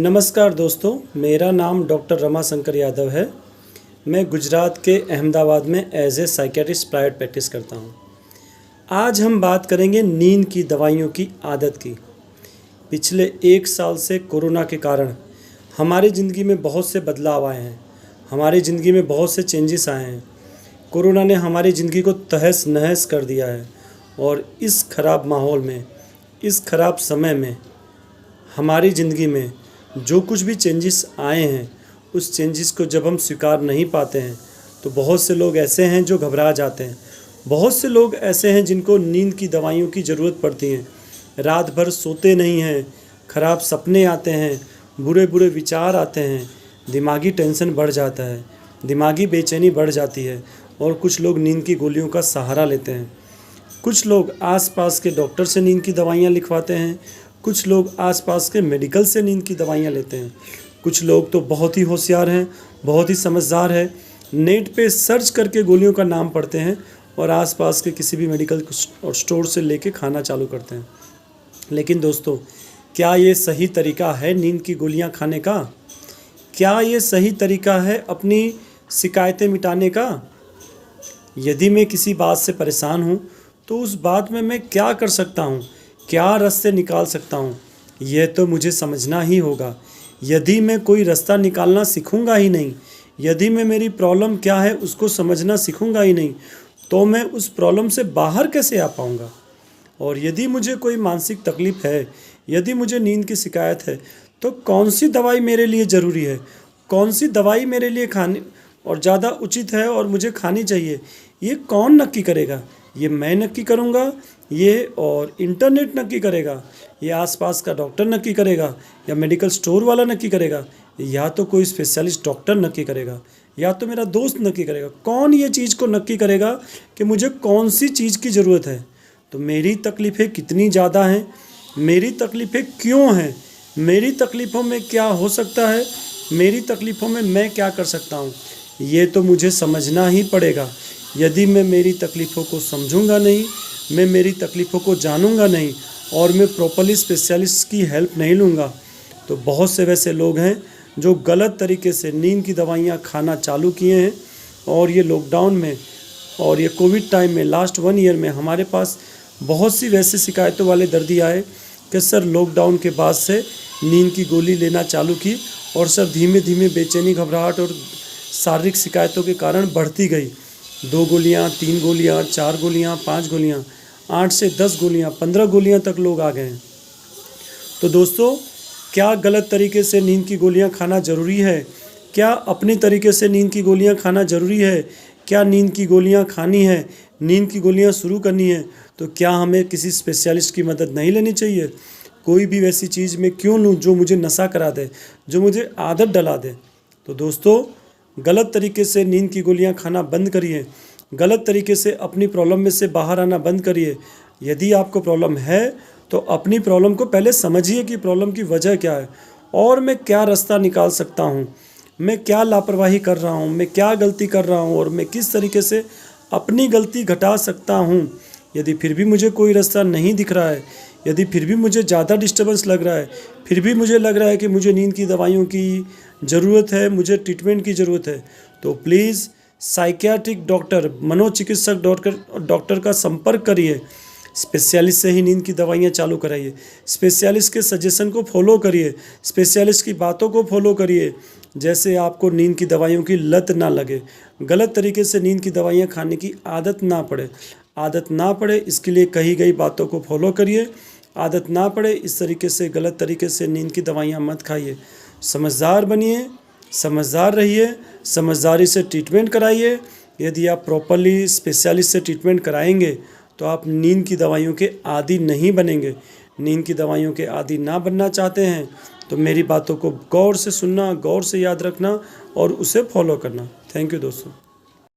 नमस्कार दोस्तों, मेरा नाम डॉक्टर रमाशंकर यादव है। मैं गुजरात के अहमदाबाद में as a psychiatrist private practice करता हूँ। आज हम बात करेंगे नींद की दवाइयों की आदत की। पिछले 1 साल से कोरोना के कारण हमारी ज़िंदगी में बहुत से बदलाव आए हैं, हमारी ज़िंदगी में बहुत से चेंजेस आए हैं। कोरोना ने हमारी ज़िंदगी को तहस नहस कर दिया है और इस ख़राब माहौल में, इस ख़राब समय में हमारी ज़िंदगी में जो कुछ भी चेंजेस आए हैं, उस चेंजेस को जब हम स्वीकार नहीं पाते हैं तो बहुत से लोग ऐसे हैं जो घबरा जाते हैं। बहुत से लोग ऐसे हैं जिनको नींद की दवाइयों की ज़रूरत पड़ती है। रात भर सोते नहीं हैं, ख़राब सपने आते हैं, बुरे बुरे विचार आते हैं, दिमागी टेंशन बढ़ जाता है, दिमागी बेचैनी बढ़ जाती है और कुछ लोग नींद की गोलियों का सहारा लेते हैं। कुछ लोग आसपास के डॉक्टर से नींद की दवाइयाँ लिखवाते हैं, कुछ लोग आसपास के मेडिकल से नींद की दवाइयाँ लेते हैं। कुछ लोग तो बहुत ही होशियार हैं, बहुत ही समझदार हैं, नेट पे सर्च करके गोलियों का नाम पढ़ते हैं और आसपास के किसी भी मेडिकल स्टोर से लेके खाना चालू करते हैं। लेकिन दोस्तों, क्या ये सही तरीका है नींद की गोलियां खाने का? क्या ये सही तरीका है अपनी शिकायतें मिटाने का? यदि मैं किसी बात से परेशान हूँ तो उस बात में मैं क्या कर सकता हूँ, क्या रास्ते निकाल सकता हूँ, यह तो मुझे समझना ही होगा। यदि मैं कोई रास्ता निकालना सीखूँगा ही नहीं, यदि मैं मेरी प्रॉब्लम क्या है उसको समझना सीखूँगा ही नहीं, तो मैं उस प्रॉब्लम से बाहर कैसे आ पाऊँगा। और यदि मुझे कोई मानसिक तकलीफ़ है, यदि मुझे नींद की शिकायत है, तो कौन सी दवाई मेरे लिए ज़रूरी है, कौन सी दवाई मेरे लिए खानी और ज़्यादा उचित है और मुझे खानी चाहिए, ये कौन नक्की करेगा? ये मैं नक्की करूँगा, ये और इंटरनेट नक्की करेगा, ये आसपास का डॉक्टर नक्की करेगा, या मेडिकल स्टोर वाला नक्की करेगा, या तो कोई स्पेशलिस्ट डॉक्टर नक्की करेगा, या तो मेरा दोस्त नक्की करेगा। कौन ये चीज़ को नक्की करेगा कि मुझे कौन सी चीज़ की ज़रूरत है? तो मेरी तकलीफ़ें कितनी ज़्यादा हैं, मेरी तकलीफ़ें क्यों हैं, मेरी तकलीफ़ों में क्या हो सकता है, मेरी तकलीफ़ों में मैं क्या कर सकता हूँ, ये तो मुझे समझना ही पड़ेगा। यदि मैं मेरी तकलीफ़ों को समझूंगा नहीं, मैं मेरी तकलीफ़ों को जानूंगा नहीं और मैं प्रॉपर्ली स्पेशलिस्ट की हेल्प नहीं लूँगा, तो बहुत से वैसे लोग हैं जो गलत तरीके से नींद की दवाइयाँ खाना चालू किए हैं। और ये लॉकडाउन में और ये कोविड टाइम में लास्ट 1 ईयर में हमारे पास बहुत सी वैसे शिकायतों वाले दर्दी आए कि सर लॉकडाउन के बाद से नींद की गोली लेना चालू की और सर धीमे धीमे बेचैनी, घबराहट और शारीरिक शिकायतों के कारण बढ़ती गई। 2 गोलियाँ, 3 गोलियाँ, 4 गोलियाँ, 5 गोलियाँ, 8 से 10 गोलियाँ, 15 गोलियाँ तक लोग आ गए हैं। तो दोस्तों, क्या गलत तरीके से नींद की गोलियाँ खाना ज़रूरी है? क्या अपनी तरीके से नींद की गोलियाँ खाना ज़रूरी है? क्या नींद की गोलियाँ खानी है, नींद की गोलियाँ शुरू करनी है, तो क्या हमें किसी स्पेशलिस्ट की मदद नहीं लेनी चाहिए? कोई भी वैसी चीज़ में क्यों लूँ जो मुझे नशा करा दे, जो मुझे आदत डला दे? तो दोस्तों, गलत तरीके से नींद की गोलियां खाना बंद करिए, गलत तरीके से अपनी प्रॉब्लम में से बाहर आना बंद करिए। यदि आपको प्रॉब्लम है तो अपनी प्रॉब्लम को पहले समझिए कि प्रॉब्लम की वजह क्या है और मैं क्या रास्ता निकाल सकता हूँ, मैं क्या लापरवाही कर रहा हूँ, मैं क्या गलती कर रहा हूँ और मैं किस तरीके से अपनी गलती घटा सकता हूँ। यदि फिर भी मुझे कोई रास्ता नहीं दिख रहा है, यदि फिर भी मुझे ज़्यादा डिस्टर्बेंस लग रहा है, फिर भी मुझे लग रहा है कि मुझे नींद की दवाइयों की ज़रूरत है, मुझे ट्रीटमेंट की ज़रूरत है, तो प्लीज़ साइकियाट्रिक डॉक्टर, मनोचिकित्सक डॉक्टर का संपर्क करिए। स्पेशलिस्ट से ही नींद की दवाइयाँ चालू कराइए, स्पेशलिस्ट के सजेशन को फॉलो करिए, स्पेशलिस्ट की बातों को फॉलो करिए, जैसे आपको नींद की दवाइयों की लत ना लगे, गलत तरीके से नींद की दवाइयाँ खाने की आदत ना पड़े, इसके लिए कही गई बातों को फॉलो करिए। आदत ना पड़े इस तरीके से, गलत तरीके से नींद की दवाइयाँ मत खाइए। समझदार बनिए, समझदार रहिए, समझदारी से ट्रीटमेंट कराइए। यदि आप प्रॉपर्ली स्पेशलिस्ट से ट्रीटमेंट कराएंगे तो आप नींद की दवाइयों के आदी नहीं बनेंगे। नींद की दवाइयों के आदी ना बनना चाहते हैं तो मेरी बातों को गौर से सुनना, गौर से याद रखना और उसे फॉलो करना। थैंक यू दोस्तों।